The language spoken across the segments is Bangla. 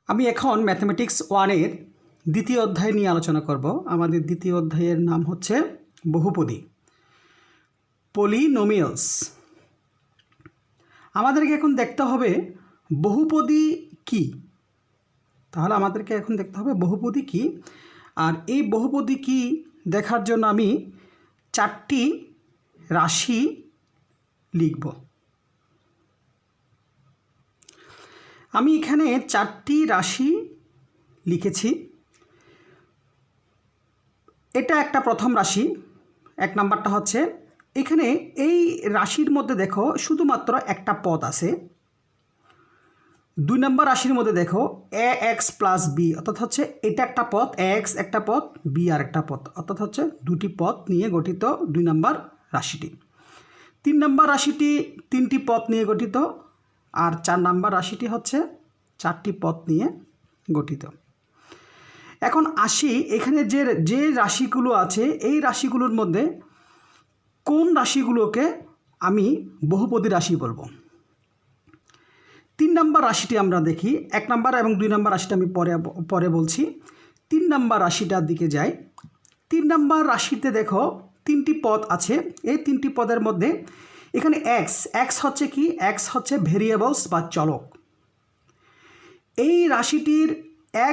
আমি এখন ম্যাথমেটিক্স 1-এর দ্বিতীয় অধ্যায় নিয়ে আলোচনা করব। আমাদের দ্বিতীয় অধ্যায়ের নাম হচ্ছে বহুপদী, পলিনোমিয়ালস। আমাদেরকে এখন দেখতে হবে বহুপদী কি। তাহলে আমাদেরকে এখন দেখতে হবে বহুপদী কি। আর এই বহুপদী কি দেখার জন্য আমি 4টি রাশি লিখব। আমি এখানে 4টি রাশি লিখেছি। এটা একটা প্রথম রাশি, 1 নাম্বারটা হচ্ছে এখানে এই রাশির মধ্যে দেখো শুধুমাত্র একটা পদ আছে। 2 নম্বর রাশির মধ্যে দেখো ax প্লাস b, অর্থাৎ হচ্ছে এটা একটা পদ, ax একটা পদ, b আর একটা পদ, অর্থাৎ হচ্ছে 2টি পদ নিয়ে গঠিত 2 নম্বর রাশিটি। 3 নম্বর রাশিটি 3টি পদ নিয়ে গঠিত, আর 4 নম্বর রাশিটি হচ্ছে 4টি পদ নিয়ে গঠিত। এখন আসি এখানে যে রাশিগুলো আছে এই রাশিগুলোর মধ্যে কোন রাশিগুলোকে আমি বহুপদী রাশি বলবো। 3 নম্বর রাশিটি আমরা দেখি। 1 নম্বর এবং 2 নম্বর রাশিটা আমি পরে বলছি। 3 নম্বর রাশিটার দিকে যাই। 3 নম্বর রাশিতে দেখো 3টি পদ আছে। এই 3টি পদের মধ্যে এখানে x হচ্ছে কি, x হচ্ছে ভেরিয়েবলস বা চলক। এই রাশিটির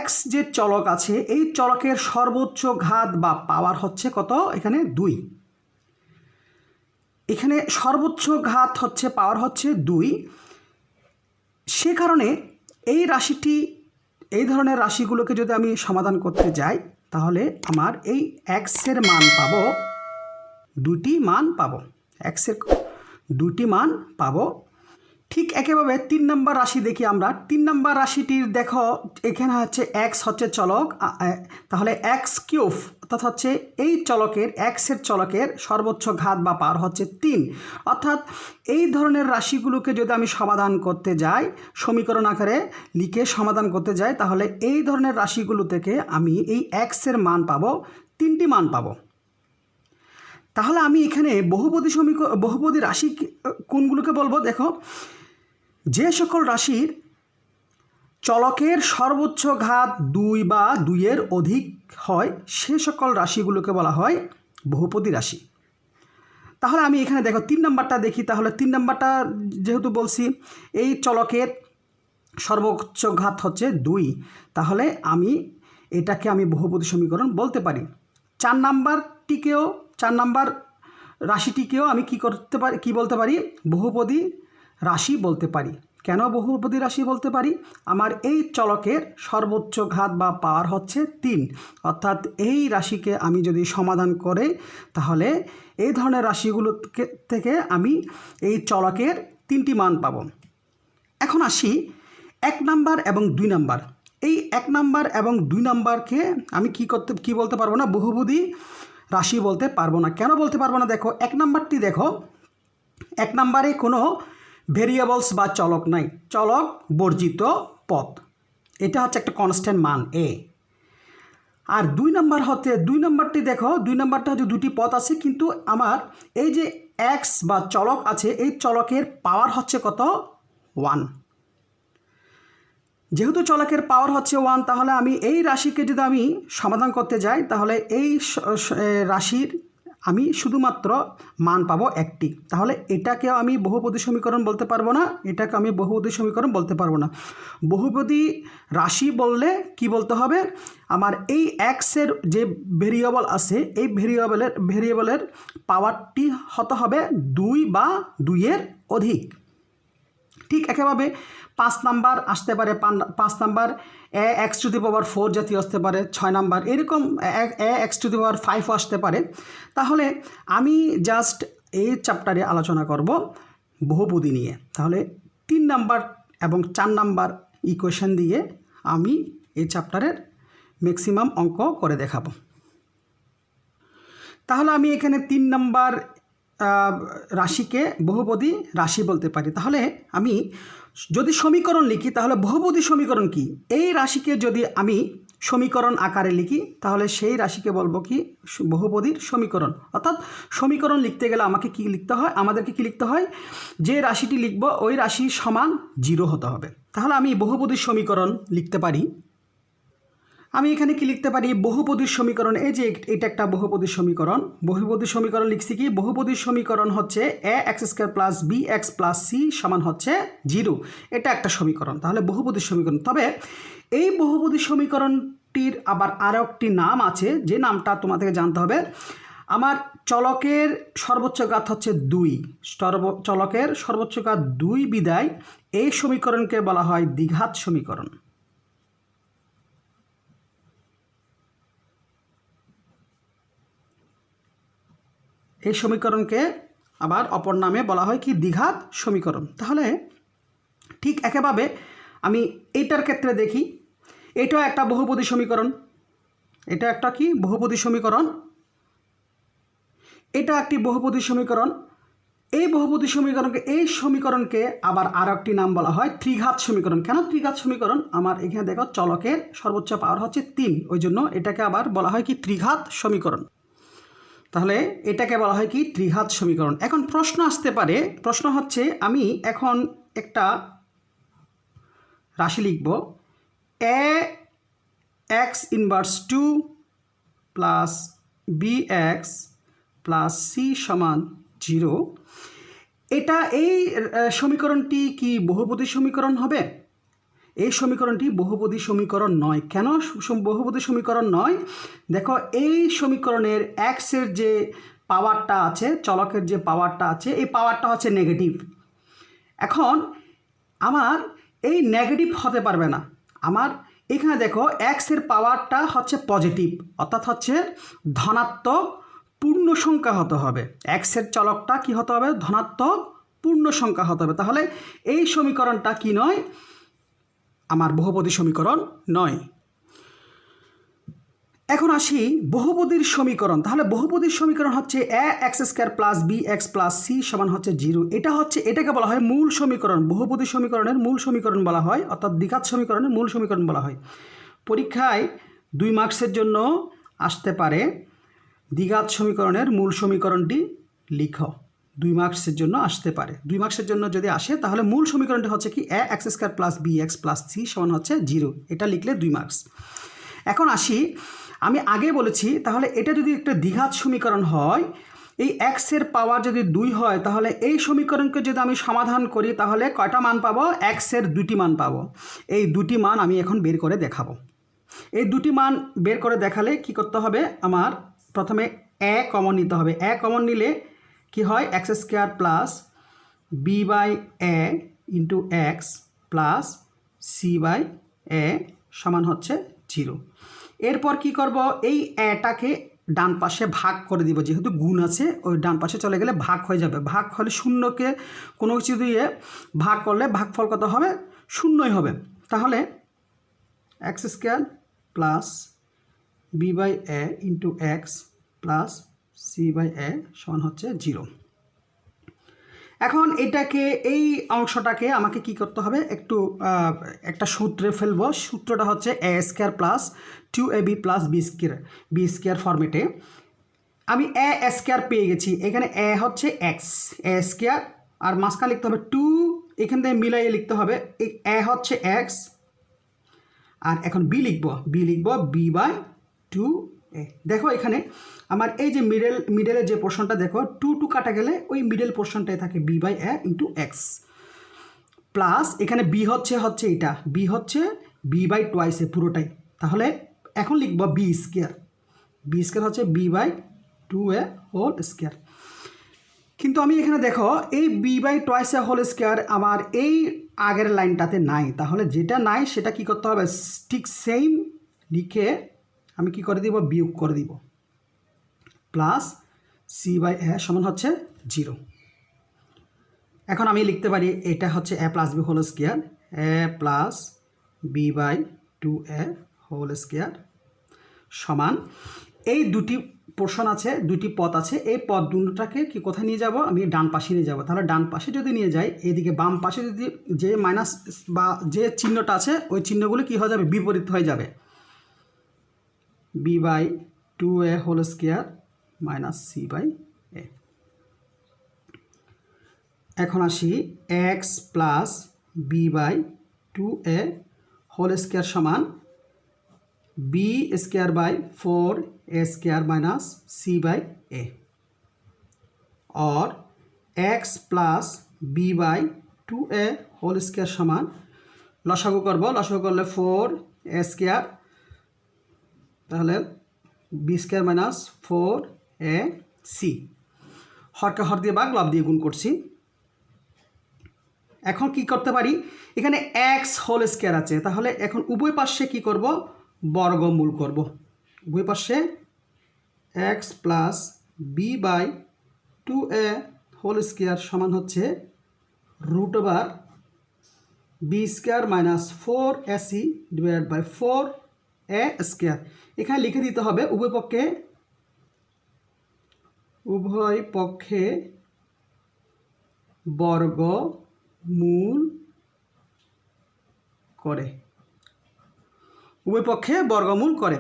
x যে চলক আছে এই চলকের সর্বোচ্চ ঘাত বা পাওয়ার হচ্ছে কত, এখানে 2। এখানে সর্বোচ্চ ঘাত হচ্ছে পাওয়ার হচ্ছে 2। সে কারণে এই রাশিটি, এই ধরনের রাশিগুলোকে যদি আমি সমাধান করতে যাই তাহলে আমার এই x এর মান পাবো, 2টি মান পাবো, x এর 2টি মান পাবো। ঠিক একইভাবে 3 নম্বর রাশি দেখি আমরা। 3 নম্বর রাশিটির দেখো এখানে হচ্ছে x হচ্ছে চলক, তাহলে x কিউব, অর্থাৎ হচ্ছে এই চলকের x এর চলকের সর্বোচ্চ ঘাত বা পাওয়ার হচ্ছে 3। অর্থাৎ এই ধরনের রাশিগুলোকে যদি আমি সমাধান করতে যাই, সমীকরণ আকারে লিখে সমাধান করতে যাই, তাহলে এই ধরনের রাশিগুলো থেকে আমি এই x এর মান পাবো, 3টি মান পাবো। তাহলে আমি এখানে বহুপদী রাশি কোনগুলোকে বলবো, দেখো যে সকল রাশির চলকের সর্বোচ্চ ঘাত 2 বা 2-এর অধিক হয় সে সকল রাশিগুলোকে বলা হয় বহুপদী রাশি। তাহলে আমি এখানে দেখো 3 নম্বরটা দেখি। তাহলে 3 নম্বরটা যেহেতু বলছি এই চলকের সর্বোচ্চ ঘাত হচ্ছে 2, তাহলে এটাকে আমি বহুপদী সমীকরণ বলতে পারি। 4 নম্বর রাশিটিকেও আমি কি বলতে পারি, বহুপদী রাশি বলতে পারি। কেন বহুপদী রাশি বলতে পারি, আমার এই চলকের সর্বোচ্চ ঘাত বা পাওয়ার হচ্ছে 3, অর্থাৎ এই রাশিকে আমি যদি সমাধান করে তাহলে এই ধরনের রাশিগুলো থেকে আমি এই চলকের 3টি মান পাব। এখন আসি 1 নাম্বার এবং 2 নাম্বার। এই 1 নাম্বার এবং 2 নাম্বারকে আমি কি বলতে পারবো না, বহুপদী রাশি বলতে পারবো না। কেন বলতে পারবো না, দেখো 1 নাম্বারটি দেখো 1 নাম্বারে কোনো ভেরিয়েবলস বা চলক নাই, চলক বর্জিত পদ, এটা হচ্ছে একটা কনস্ট্যান্ট মান a। আর 2 নাম্বারটি দেখো 2 নাম্বারটা হচ্ছে 2টি পদ আছে, কিন্তু আমার এই যে x বা চলক আছে এই চলকের পাওয়ার হচ্ছে কত, 1। যেহেতু চলকের পাওয়ার হচ্ছে 1, তাহলে আমি এই রাশিকে যদি আমি সমাধান করতে যাই তাহলে এই রাশির আমি শুধুমাত্র মান পাবো 1টি। তাহলে এটাকে আমি বহুপদী সমীকরণ বলতে পারবো না, এটাকে আমি বহুপদী সমীকরণ বলতে পারবো না। বহুপদী রাশি বললে কি বলতে হবে, আমার এই x এর যে ভেরিয়েবল আছে এই ভেরিয়েবলের পাওয়ারটি হতে হবে 2 বা 2-এর অধিক। ঠিক একইভাবে 5 নাম্বার আসতে পারে, 5 নাম্বার ax⁴ জাতীয় আসতে পারে, 6 নাম্বার এরকম ax⁵ আসতে পারে। তাহলে আমি জাস্ট এই চ্যাপ্টারে আলোচনা করব বহুপদী নিয়ে। তাহলে 3 নাম্বার এবং 4 নাম্বার ইকুয়েশন দিয়ে আমি এই চ্যাপ্টারের ম্যাক্সিমাম অঙ্ক করে দেখাবো। তাহলে আমি এখানে 3 নাম্বার রাশিকে বহুপদী রাশি বলতে পারি। তাহলে আমি যদি সমীকরণ লিখি তাহলে বহুপদী সমীকরণ কি, এই রাশিকে যদি আমি সমীকরণ আকারে লিখি তাহলে সেই রাশিকে বলবো কি বহুপদীর সমীকরণ। অর্থাৎ সমীকরণ লিখতে গেলে আমাকে কি লিখতে হয়, আমাদেরকে কি লিখতে হয়, যে রাশিটি লিখব ওই রাশি সমান 0 হতে হবে। তাহলে আমি বহুপদীর সমীকরণ লিখতে পারি। আমি এখানে কি লিখতে পারি, বহুপদীর সমীকরণ, এই যে এটা একটা বহুপদীর সমীকরণ। বহুপদীর সমীকরণ লিখছি কি, বহুপদীর সমীকরণ হচ্ছে ax² + bx + c সমান হচ্ছে 0। এটা একটা সমীকরণ, তাহলে বহুপদীর সমীকরণ। তবে এই বহুপদীর সমীকরণটির আবার আরও একটি নাম আছে, যে নামটা তোমাদেরকে জানতে হবে। আমার চলকের সর্বোচ্চ ঘাত হচ্ছে 2, চলকের সর্বোচ্চ ঘাত 2 বিদায় এই সমীকরণকে বলা হয় দ্বিঘাত সমীকরণ। এই সমীকরণকে আবার অপর নামে বলা হয় কি দ্বিঘাত সমীকরণ। তাহলে ঠিক একইভাবে আমি এইটার ক্ষেত্রে দেখি, এটাও একটা বহুপদী সমীকরণ। এটা একটা কি বহুপদী সমীকরণ, এটা একটি বহুপদী সমীকরণ। এই বহুপদী সমীকরণকে আবার আর একটি নাম বলা হয় ত্রিঘাত সমীকরণ। কেন ত্রিঘাত সমীকরণ, আমার এখানে দেখো চলকের সর্বোচ্চ পাওয়ার হচ্ছে 3, ওই জন্য এটাকে আবার বলা হয় কি ত্রিঘাত সমীকরণ। তাহলে এটাকে বলা হয় কি ত্রিঘাত সমীকরণ। এখন প্রশ্ন আসতে পারে, প্রশ্ন হচ্ছে আমি এখন একটা রাশি লিখব ax inverse 2 plus bx plus c সমান 0। এটা এই সমীকরণটি কি বহুপদী সমীকরণ হবে? এই সমীকরণটি বহুপদী সমীকরণ নয়। কেন বহুপদী সমীকরণ নয়? দেখো এই সমীকরণের এক্সের যে পাওয়ারটা আছে, চলকের যে পাওয়ারটা আছে, এই পাওয়ারটা হচ্ছে নেগেটিভ। এখন আমার এই নেগেটিভ হতে পারবে না। আমার এখানে দেখো এক্সের পাওয়ারটা হচ্ছে পজিটিভ, অর্থাৎ হচ্ছে ধনাত্মক পূর্ণ সংখ্যা হতে হবে। এক্সের চলকটা কি হতে হবে, ধনাত্মক পূর্ণ সংখ্যা হতে হবে। তাহলে এই সমীকরণটা কি নয়, আমার বহুপদী সমীকরণ নয়। এখন আসি বহুপদীর সমীকরণ। তাহলে বহুপদীর সমীকরণ হচ্ছে ax² + bx + c সমান হচ্ছে 0। এটাকে বলা হয় মূল সমীকরণ। বহুপদী সমীকরণের মূল সমীকরণ বলা হয়, অর্থাৎ দ্বিঘাত সমীকরণের মূল সমীকরণ বলা হয়। পরীক্ষায় 2 মার্কসের জন্য আসতে পারে দ্বিঘাত সমীকরণের মূল সমীকরণটি লিখো। 2 মার্কসের জন্য আসতে পারে। 2 মার্কসের জন্য যদি আসে তাহলে মূল সমীকরণটি হচ্ছে কি ax² + bx + c সমান হচ্ছে 0। এটা লিখলে 2 মার্কস। এখন আসি, আমি আগে বলেছি তাহলে এটা যদি একটা দ্বিঘাত সমীকরণ হয়, এই x এর পাওয়ার যদি 2 হয়, তাহলে এই সমীকরণকে যদি আমি সমাধান করি তাহলে কয়টা মান পাবো, x এর 2টি মান পাবো। এই 2টি মান আমি এখন বের করে দেখাবো। এই 2টি মান বের করে দেখালে কি করতে হবে, আমার প্রথমে a কমন নিতে হবে। a কমন নিলে কি হয়, x² + b/a into x plus c/a সমান হচ্ছে 0। এরপর কি করব, এই এটাকে ডান পাশে ভাগ করে দিব, যেহেতু গুণ আছে ওই ডান পাশে চলে গেলে ভাগ হয়ে যাবে। ভাগ হলে শূন্যকে কোনো কিছু দিয়ে ভাগ করলে ভাগফল কত হবে, শূন্যই হবে। তাহলে x² + b/a into x plus c/a সমান হচ্ছে 0। এখন এটাকে, এই অংশটাকে আমাকে কি করতে হবে, একটা সূত্রে ফেলবো। সূত্রটা হচ্ছে a² + 2ab + b² ফরম্যাটে। আমি a² পেয়ে গেছি, এখানে a হচ্ছে x, a² আর মাঝখানে লিখতে হবে 2, এখান থেকে মিলাইয়ে লিখতে হবে। এই a হচ্ছে x, আর এখন b লিখব b/2a। দেখো এখানে আমার এই যে মিডলের যে পোর্শনটা দেখো, 2 কাটা গেলে ওই মিডল পোর্শনটাই থাকে b/a ইন্টু x প্লাস এখানে b হচ্ছে এটা, b হচ্ছে b/2 পুরোটাই। তাহলে এখন লিখব b² হচ্ছে b/2a হোল স্কয়ার। কিন্তু আমি এখানে দেখো এই b/2a হোল স্কয়ার আমার এই আগের লাইনটাতে নাই। তাহলে যেটা নাই সেটা কি করতে হবে, ঠিক সেম লিখে আমি কি করে দিব, বিয়োগ করে দিব, প্লাস c/a সমান হচ্ছে 0। এখন আমি লিখতে পারি এটা হচ্ছে a + b whole square, a + b/2a whole square সমান, এই দুটি পোর্শন আছে, দুটি পদ আছে, এই পদ দুটোটাকে কি কোথায় নিয়ে যাব, আমি ডান পাশে নিয়ে যাব। তাহলে ডান পাশে যদি নিয়ে যাই, এইদিকে বাম পাশে যদি যে মাইনাস বা যে চিহ্নটা আছে ওই চিহ্নগুলো কি হয়ে যাবে, বিপরীত হয়ে যাবে। B by 2a whole square minus c by a. এখন আসি x plus b by 2a whole square সমান b square by 4a square minus c by a, और x plus b by 2a whole square समान लसागु करब, लसागु करले 4a स्क्वायर ताहले बी स्क्वायर माइनस 4ac हरके हर दिए भाग लाभ दिए गुण करছি। এখন কি করতে পারি, এখানে x হোল স্কয়ার আছে, তাহলে এখন উভয় পাশে কি করব, বর্গমূল করব। উভয় পাশে x plus b by 2a whole square সমান হচ্ছে root over b square minus 4ac divided by 4a square. এখানে লিখে দিতে হবে উভয় পক্ষে বর্গমূল করে, উভয় পক্ষে বর্গমূল করে।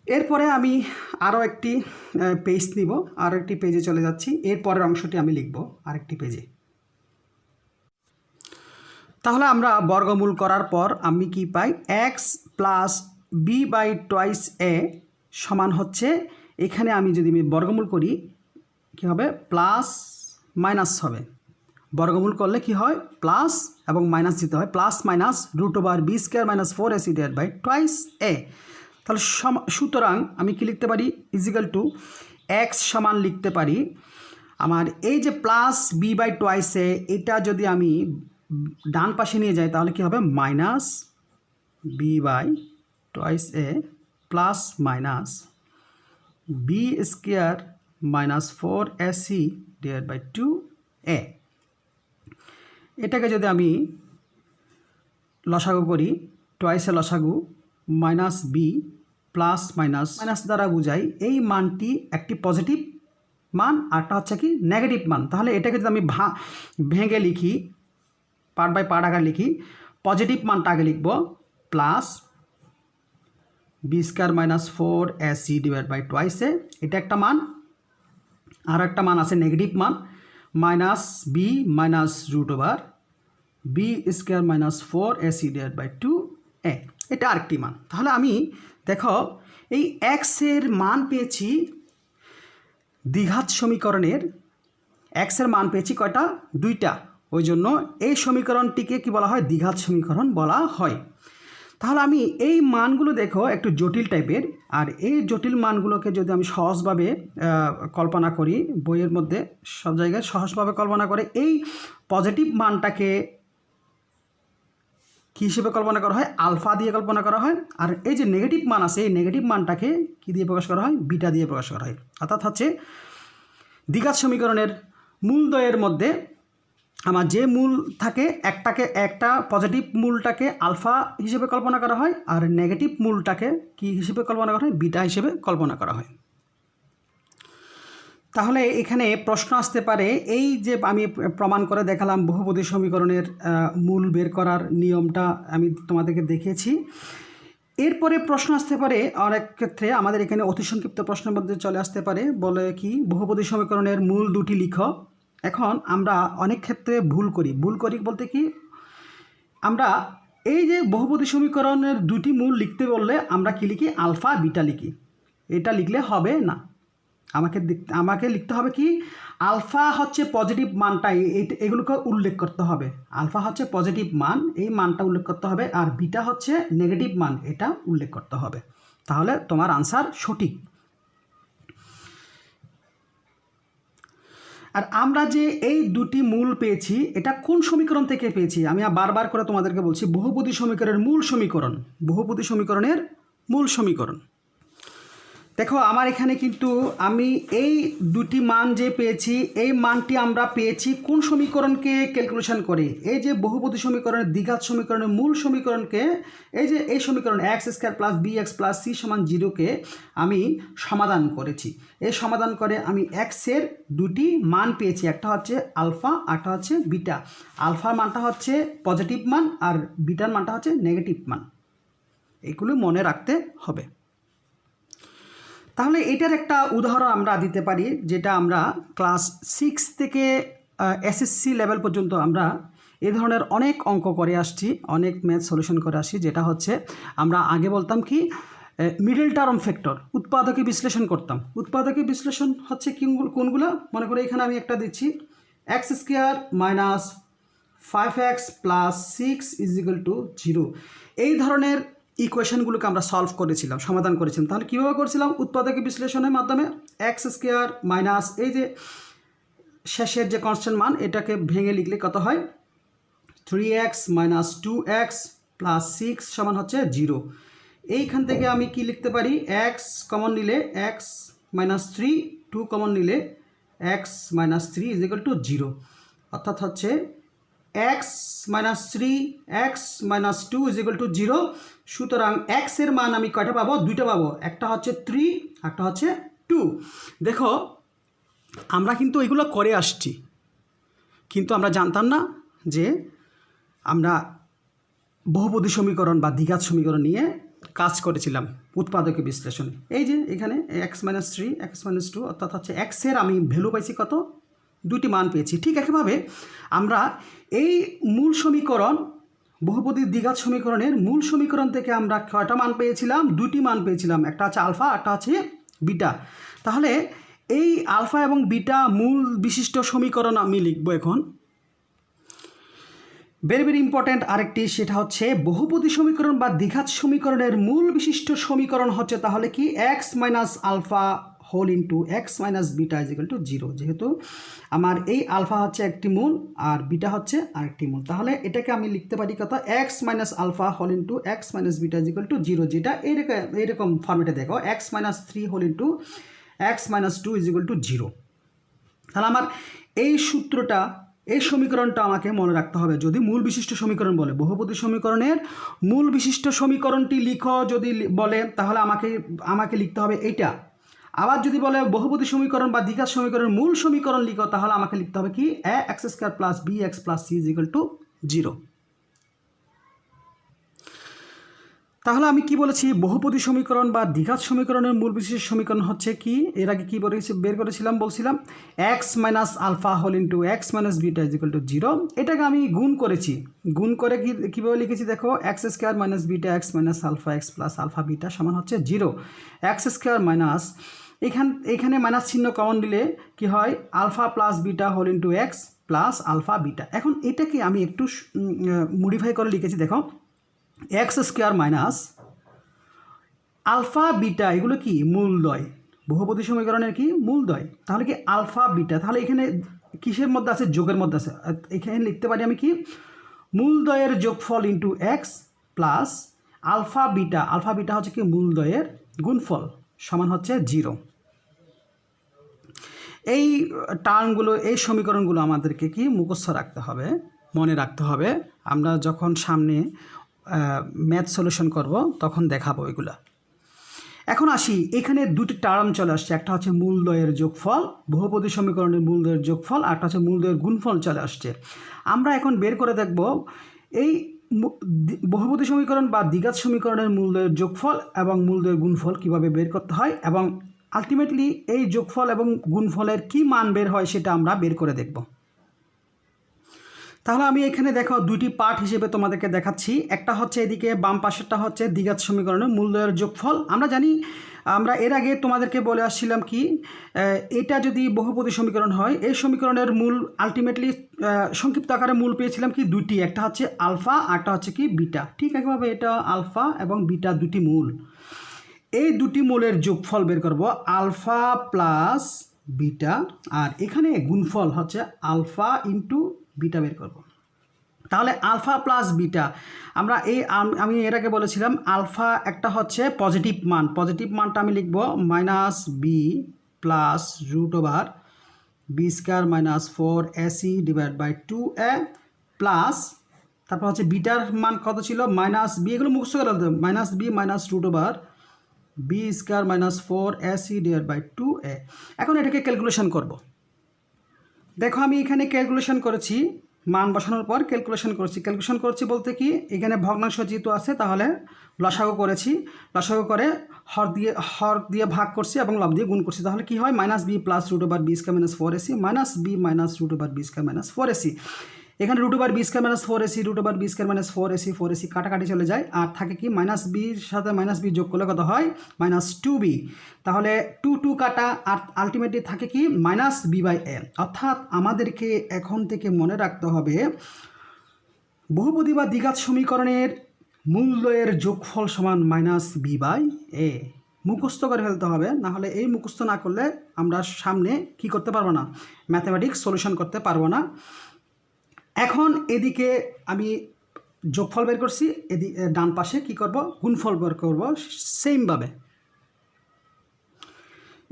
এরপরে আমি আরও একটি পেজ নিব, আরও একটি পেজে চলে যাচ্ছি, এরপরের অংশটি আমি লিখব আরেকটি পেজে। তাহলে আমরা বর্গমূল করার পর আমি কি পাই, x plus b by twice a সমান হচ্ছে, এখানে আমি যদি বর্গমূল করি কি হবে, প্লাস মাইনাস হবে। বর্গমূল করলে কি হয়, প্লাস এবং মাইনাস দিতে হয়, plus minus root over b square minus 4ac divided by twice a. তাহলে সুতরাং আমি কি লিখতে পারি, ইজিক্যাল টু এক্স সমান লিখতে পারি আমার এই যে প্লাস বি বাই টুয়াইস এ, এটা যদি আমি ডান পাশে নিয়ে যাই তাহলে কি হবে, minus b by twice a plus minus b square minus 4ac divided by 2a। এটাকে যদি আমি লসাগু করি, টুয়াইসে লসাগু minus b plus minus minus দ্বারা বুঝাই এই মানটি একটি পজিটিভ মান, আরটা হচ্ছে কি নেগেটিভ মান। তাহলে এটাকে যদি আমি ভেঙে লিখি, পার্ট বাই পার্ট আগে লিখি, পজিটিভ মানটা আগে লিখব plus b square minus 4ac divide by টুয়াইসে, এটা একটা মান। আর একটা মান আছে নেগেটিভ মান, minus b minus root over b square minus 4ac divide by 2a, এটা আরেকটি মান। তাহলে আমি দেখো এই এক্সের মান পেয়েছি দ্বিঘাত সমীকরণের, এক্সের মান পেয়েছি কয়টা, দুইটা, ওই জন্য এই সমীকরণটিকে কি বলা হয়, দ্বিঘাত সমীকরণ বলা হয়। তাহলে আমি এই মানগুলো দেখো একটু জটিল টাইপের, আর এই জটিল মানগুলোকে যদি আমি সহজভাবে কল্পনা করি, বইয়ের মধ্যে সব জায়গায় সহজভাবে কল্পনা করে এই পজিটিভ মানটাকে কী হিসেবে কল্পনা করা হয়, আলফা দিয়ে কল্পনা করা হয়। আর এই যে নেগেটিভ মান আছে, এই নেগেটিভ মানটাকে কী দিয়ে প্রকাশ করা হয়, বিটা দিয়ে প্রকাশ করা হয়। অর্থাৎ হচ্ছে দ্বিঘাত সমীকরণের মূলদ্বয়ের মধ্যে আমার যে মূল থাকে, একটা পজিটিভ মূলটাকে আলফা হিসেবে কল্পনা করা হয়, আর নেগেটিভ মূলটাকে কী হিসেবে কল্পনা করা হয়, বিটা হিসেবে কল্পনা করা হয়। তাহলে এখানে প্রশ্ন আসতে পারে, এই যে আমি প্রমাণ করে দেখালাম বহুপদী সমীকরণের মূল বের করার নিয়মটা আমি তোমাদেরকে দেখিয়েছি। এরপরে প্রশ্ন আসতে পারে অনেক ক্ষেত্রে, আমাদের এখানে অতি সংক্ষিপ্ত প্রশ্নের মধ্যে চলে আসতে পারে, বলে কি বহুপদী সমীকরণের মূল দুটি লিখো। এখন আমরা অনেক ক্ষেত্রে ভুল করি বলতে কি, আমরা এই যে বহুপদী সমীকরণের দুটি মূল লিখতে বললে আমরা কি লিখি, আলফা বিটা লিখি। এটা লিখলে হবে না, আমাকে লিখতে হবে কি, আলফা হচ্ছে পজিটিভ মানটাই, এগুলোকে উল্লেখ করতে হবে। আলফা হচ্ছে পজিটিভ মান, এই মানটা উল্লেখ করতে হবে, আর বিটা হচ্ছে নেগেটিভ মান, এটা উল্লেখ করতে হবে। তাহলে তোমার আনসার সঠিক। আর আমরা যে এই দুটি মূল পেয়েছি, এটা কোন সমীকরণ থেকে পেয়েছি, আমি বারবার করে তোমাদেরকে বলছি, বহুপদী সমীকরণের মূল সমীকরণ, বহুপদী সমীকরণের মূল সমীকরণ। দেখো আমার এখানে কিন্তু আমি এই দুটি মান যে পেয়েছি, এই মানটি আমরা পেয়েছি কোন সমীকরণকে ক্যালকুলেশন করে, এই যে বহুপদী সমীকরণের দ্বিঘাত সমীকরণের মূল সমীকরণকে, এই যে এই সমীকরণ x square plus b x plus c সমান 0কে আমি সমাধান করেছি। এই সমাধান করে আমি এক্সের দুটি মান পেয়েছি, একটা হচ্ছে আলফা, একটা হচ্ছে বিটা। আলফার মানটা হচ্ছে পজিটিভ মান, আর বিটার মানটা হচ্ছে নেগেটিভ মান। এগুলো মনে রাখতে হবে। তাহলে এটার একটা উদাহরণ আমরা দিতে পারি, যেটা আমরা ক্লাস 6 থেকে এসএসসি লেভেল পর্যন্ত আমরা এই ধরনের অনেক অঙ্ক করে আসছি, অনেক ম্যাথ সলিউশন করে আসছি। যেটা হচ্ছে আমরা আগে বলতাম কি মিডল টার্ম ফ্যাক্টর, উৎপাদকে বিশ্লেষণ করতাম। উৎপাদকে বিশ্লেষণ হচ্ছে কোনগুলো? মনে করে এখানে আমি একটা দিচ্ছি, x square minus 5x plus 6 is equal to 0। এই ধরনের ইকুয়েশনগুলোকে আমরা সলভ করেছিলাম, সমাধান করেছিলাম। তাহলে কীভাবে করেছিলাম? উৎপাদকে বিশ্লেষণের মাধ্যমে এক্স স্কোয়ার মাইনাস এই যে শেষের যে কনস্ট্যান্ট মান, এটাকে ভেঙে লিখলে কত হয়? 3x মাইনাস 2x প্লাস 6 সমান হচ্ছে 0। এইখান থেকে আমি কি লিখতে পারি? x কমন নিলে x মাইনাস 3, 2 কমন নিলে x minus 3 is equal to 0। অর্থাৎ হচ্ছে x minus 3 x minus 2 is equal to 0। সুতরাং x এর মান আমি কয়টা পাবো? দুইটা পাবো, একটা হচ্ছে 3, একটা হচ্ছে 2। দেখো আমরা কিন্তু এগুলো করে আসছি, কিন্তু আমরা জানতাম না যে আমরা বহুপদী সমীকরণ বা দ্বিঘাত সমীকরণ নিয়ে কাজ করেছিলাম উৎপাদকে বিশ্লেষণে। এই যে এখানে x মাইনাস 3 x মাইনাস 2, অর্থাৎ হচ্ছে x এর আমি ভ্যালু পাইছি কত? দুটি মান পেয়েছি। ঠিক একইভাবে আমরা এই মূল সমীকরণ, বহুপদী দ্বিঘাত সমীকরণের মূল সমীকরণ থেকে আমরা কয়টা মান পেয়েছিলাম? দুটি মান পেয়েছিলাম, একটা হচ্ছে আলফা, একটা হচ্ছে বিটা। তাহলে এই আলফা এবং বিটা মূল বিশিষ্ট সমীকরণ আমি লিখব এখন। ভেরি ভেরি ইম্পর্ট্যান্ট আরেকটি, সেটা হচ্ছে বহুপদী সমীকরণ বা দ্বিঘাত সমীকরণের মূল বিশিষ্ট সমীকরণ হচ্ছে তাহলে কি? X minus alpha whole into x minus beta is equal to 0। যেহেতু আমার এই আলফা হচ্ছে একটি মূল আর বিটা হচ্ছে আরেকটি মূল, তাহলে এটাকে আমি লিখতে পারি কত? X minus alpha whole into x minus beta is equal to 0, যেটা এইরকম ফর্মেটে দেখো, x minus 3 whole into x minus 2 is equal to 0। তাহলে আমার এই সূত্রটা, এই সমীকরণটা আমাকে মনে রাখতে হবে। যদি মূল বিশিষ্ট সমীকরণ বলে, বহুপদী সমীকরণের মূল বিশিষ্ট সমীকরণটি লিখো যদি বলে, তাহলে আমাকে লিখতে হবে এইটা। আবার যদি বলে বহুপদী সমীকরণ বা দ্বিঘাত সমীকরণের মূল সমীকরণ লিখো, তাহলে আমাকে লিখতে হবে কি? A x square plus b x plus c is equal to 0। তাহলে আমি কি বলেছি? বহুপদী সমীকরণ বা দ্বিঘাত সমীকরণের মূল বিশিষ্ট সমীকরণ হচ্ছে কি? এর আগে কি বের করেছিলাম? বলছিলাম x minus alpha whole into x minus beta is equal to 0। এটাকে আমি গুণ করেছি, গুণ করে কীভাবে লিখেছি দেখো, x square minus beta x minus alpha x plus alpha beta সমান হচ্ছে 0। এক্স স্কোয়ার মাইনাস এখানে মাইনাস চিহ্ন কমন দিলে কি হয়? Alpha plus beta whole into x plus alpha beta. এখন এটাকে আমি একটু মডিফাই করে লিখেছি, দেখো x square minus alpha beta, এগুলো কি? মূলদ্বয়। বহুপদী সমীকরণের কি? মূলদ্বয়। তাহলে কি আলফা বিটা, তাহলে এখানে কিসের মধ্যে আছে? যোগের মধ্যে আছে। এখানে লিখতে পারি আমি কি? মূলদ্বয়ের যোগফল into x plus alpha beta, alpha beta হচ্ছে কি? মূলদ্বয়ের গুণফল সমান হচ্ছে 0। এই টার্মগুলো, এই সমীকরণগুলো আমাদেরকে কি মুখস্থ রাখতে হবে, মনে রাখতে হবে। আমরা যখন সামনে ম্যাথ সলিউশন করব তখন দেখাবো এগুলা। এখন আসি, এখানে দুটি টার্ম চলে আসছে, একটা হচ্ছে মূলদ্বয়ের যোগফল, বহুপদী সমীকরণের মূলদ্বয়ের যোগফল, আর একটা হচ্ছে মূলদ্বয়ের গুণফল চলে আসছে। আমরা এখন বের করে দেখব এই বহুপদী সমীকরণ বা দ্বিঘাত সমীকরণের মূলদ্বয়ের যোগফল এবং মূলদ্বয়ের গুণফল কিভাবে বের করতে হয়, এবং আলটিমেটলি এই যোগফল এবং গুণফলের কি মান বের হয় সেটা আমরা বের করে দেখব। তাহলে আমি এখানে দেখো দুইটি পার্ট হিসেবে তোমাদেরকে দেখাচ্ছি। একটা হচ্ছে এদিকে বাম পাশেরটা হচ্ছে দ্বিঘাত সমীকরণের মূলদ্বয়ের যোগফল। আমরা জানি, আমরা এর আগে তোমাদেরকে বলে আসছিলাম কি, এটা যদি বহুপদী সমীকরণ হয়, এই সমীকরণের মূল আলটিমেটলি সংক্ষিপ্ত আকারে মূল পেয়েছিলাম কি? দুইটি, একটা হচ্ছে আলফা আর একটা হচ্ছে কি? বিটা। ঠিক একইভাবে এটা আলফা এবং বিটা দুটি মূল, এই দুটি মূলের যোগফল বের করব, আলফা প্লাস বিটা, আর এখানে গুণফল হচ্ছে আলফা ইন্টু বিটা বের করব। তাহলে আলফা প্লাস বিটা, আমি এর আগে বলেছিলাম আলফা একটা হচ্ছে পজিটিভ মান, পজিটিভ মানটা আমি লিখব minus b plus root over b square minus 4ac divide by 2a plus, তারপর হচ্ছে বিটার মান কত ছিল? মাইনাস বি, এগুলো মুখস্থ করে দিতে হবে, minus b minus root over b square minus 4ac divide by 2a। এখন এটাকে ক্যালকুলেশন করব। দেখো আমি এখানে ক্যালকুলেশন করেছি, মান বসানোর পর ক্যালকুলেশন করছি বলতে কি এখানে ভগ্নাংশ যেহেতু আছে তাহলে লসাগু করেছি, লসাগু করে হর দিয়ে ভাগ করছি এবং লব দিয়ে গুণ করছি, তাহলে কি হয় -b plus √b² - 4ac minus b minus √b² - 4ac। এখানে √b² - 4ac √b² - 4ac কাটাকাটি চলে যায় আর থাকে কি -bর সাথে -b যোগ করলে কত হয় -2b, তাহলে 2 কাটা আর আলটিমেটলি থাকে কি -b/a। অর্থাৎ আমাদেরকে এখন থেকে মনে রাখতে হবে বহুপদী বা দ্বিঘাত সমীকরণের মূলদ্বয়ের যোগফল সমান -b/a। মুখস্থ করে ফেলতে হবে, না হলে এই মুখস্থ না করলে আমরা সামনে কি করতে পারবো না, ম্যাথমেটিক্স সলিউশন করতে পারবো না। এখন এদিকে আমি যোগফল বের করছি, এদিকে ডান পাশে কি করব, গুণফল বের করব সেমভাবে।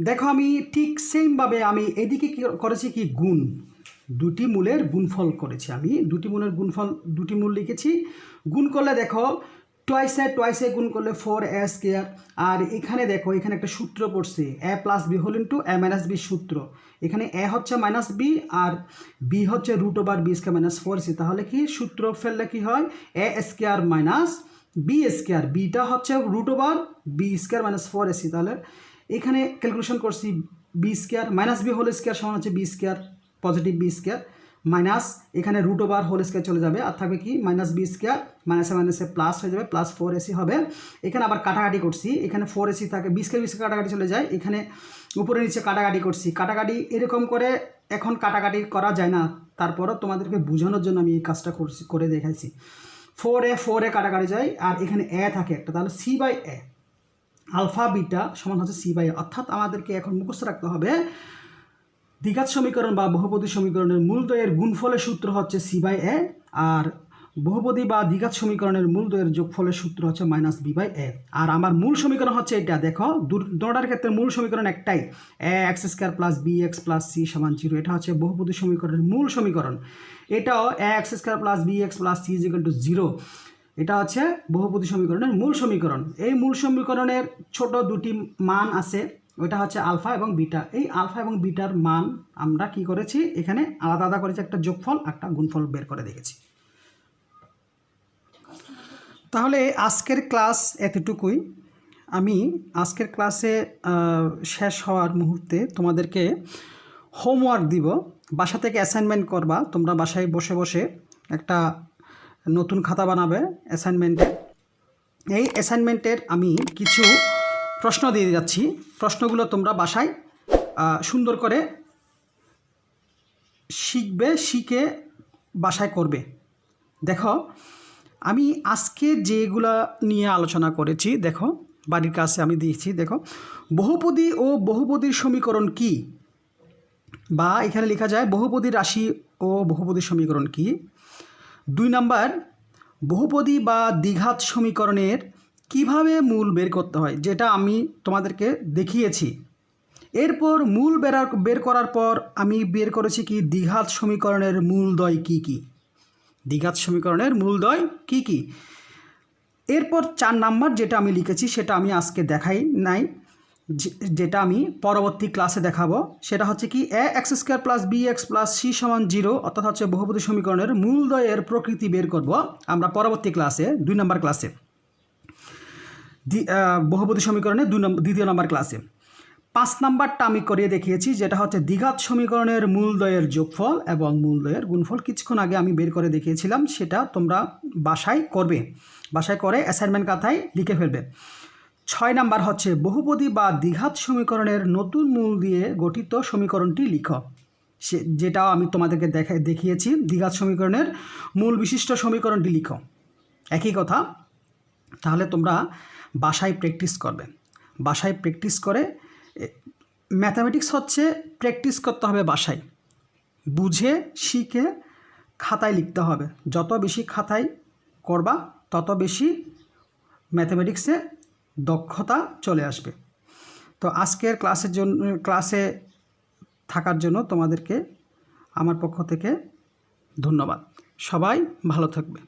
দেখো আমি ঠিক সেমভাবে আমি এদিকে কি করেছি কি গুণ, দুটি মূলের গুণফল করেছি, আমি দুটি মূলের গুণফল দুটি মূল লিখেছি। গুণ করলে দেখো টুয়াইসে গুণ করলে 4a², আর এখানে দেখো এখানে একটা সূত্র পড়ছে a + b * a - b সূত্র, এখানে a হচ্ছে -b আর b হচ্ছে √b² - 4c, তাহলে কি সূত্র ফেললে কি হয় a² - b², bটা হচ্ছে √b² - 4ac, তাহলে এখানে ক্যালকুলেশন করছি b² -b² সমান হচ্ছে b² পজিটিভ b² মাইনাস এখানে √হোল² চলে যাবে আর থাকবে কি -b² মাইনাসে প্লাস হয়ে যাবে +4ac হবে। এখানে আবার কাটাকাটি করছি, এখানে 4ac থাকে, b² কাটাকাটি চলে যায়, এখানে উপরে নিচে কাটাকাটি করছি, কাটাকাটি এরকম করে এখন কাটাকাটি করা যায় না, তারপরও তোমাদেরকে বোঝানোর জন্য আমি এই কাজটা করে দেখাইছি। 4a কাটাকাটি যায় আর এখানে a থাকে একটা, তাহলে c/a আলফা বিটা সমান হচ্ছে c/a। অর্থাৎ আমাদেরকে এখন মুখস্থ রাখতে হবে দ্বিঘাত সমীকরণ বা বহুপদী সমীকরণের মূলদ্বয়ের গুণফলের সূত্র হচ্ছে c/a, আর বহুপদী বা দ্বিঘাত সমীকরণের মূলদ্বয়ের যোগফলের সূত্র হচ্ছে -b/a। আর আমার মূল সমীকরণ হচ্ছে এটা, দেখো দুটোটার ক্ষেত্রে মূল সমীকরণ একটাই, ax² + bx + c = 0, এটা হচ্ছে বহুপদী সমীকরণের মূল সমীকরণ। এটাও ax² + bx + c = 0, এটা হচ্ছে বহুপদী সমীকরণের মূল সমীকরণ। এই মূল সমীকরণের ছোট দুটি মান আছে, ওইটা হচ্ছে আলফা এবং বিটা। এই আলফা এবং বিটার মান আমরা কি করেছি, এখানে আলাদা আলাদা করেছি, একটা যোগফল একটা গুণফল বের করে দেখেছি। তাহলে আজকের ক্লাস এতটুকুই। আমি আজকের ক্লাসে শেষ হওয়ার মুহূর্তে তোমাদেরকে হোমওয়ার্ক দিব, বাসা থেকে অ্যাসাইনমেন্ট করবা, তোমরা বাসায় বসে বসে একটা নতুন খাতা বানাবে অ্যাসাইনমেন্টে। এই অ্যাসাইনমেন্টের আমি কিছু প্রশ্ন দিয়ে যাচ্ছি, প্রশ্নগুলো তোমরা বাসায় সুন্দর করে শিখে বাসায় করবে। দেখো আমি আজকে যেগুলা নিয়ে আলোচনা করেছি, দেখো বাড়ির কাছে আমি দিয়েছি, দেখো বহুপদী ও বহুপদীর সমীকরণ কি, বা এখানে লেখা যায় বহুপদী রাশি ও বহুপদী সমীকরণ কি। 2 নাম্বার বহুপদী বা দ্বিঘাত সমীকরণের কিভাবে মূল বের করতে হয়, যেটা আমি তোমাদেরকে দেখিয়েছি। এরপর মূল বের করার পর আমি বের করেছি কি দ্বিঘাত সমীকরণের মূলদ্বয় কি কি, দ্বিঘাত সমীকরণের মূলদ্বয় কি কি। এরপর 4 নাম্বার যেটা আমি লিখেছি সেটা আমি আজকে দেখাই নাই, যেটা আমি পরবর্তী ক্লাসে দেখাবো, সেটা হচ্ছে কি ax² + bx + c = 0, অর্থাৎ হচ্ছে বহুপদী সমীকরণের মূলদ্বয়ের প্রকৃতি বের করব আমরা পরবর্তী ক্লাসে 2 নম্বর ক্লাসে, বহুপদী সমীকরণের 2য় নম্বর ক্লাসে। 5 নাম্বারটা আমি করিয়ে দেখিয়েছি, যেটা হচ্ছে দ্বিঘাত সমীকরণের মূলদ্বয়ের যোগফল এবং মূলদ্বয়ের গুণফল কিছুক্ষণ আগে আমি বের করে দেখিয়েছিলাম, সেটা তোমরা বাসায় করবে, বাসায় করে অ্যাসাইনমেন্ট খাতায় লিখে ফেলবে। 6 নাম্বার হচ্ছে বহুপদী বা দ্বিঘাত সমীকরণের নতুন মূল দিয়ে গঠিত সমীকরণটি লিখো, যেটাও আমি তোমাদেরকে দেখিয়েছি, দ্বিঘাত সমীকরণের মূল বিশিষ্ট সমীকরণটি লিখো, একই কথা। তাহলে তোমরা বাসায় প্র্যাকটিস করবে, বাসায় প্র্যাকটিস করে, ম্যাথামেটিক্স হচ্ছে প্র্যাকটিস করতে হবে বাসায়, বুঝে শিখে খাতায় লিখতে হবে। যত বেশি খাতায় করবা তত বেশি ম্যাথামেটিক্সে দক্ষতা চলে আসবে। তো আজকের ক্লাসে থাকার জন্য তোমাদেরকে আমার পক্ষ থেকে ধন্যবাদ। সবাই ভালো থাকবে।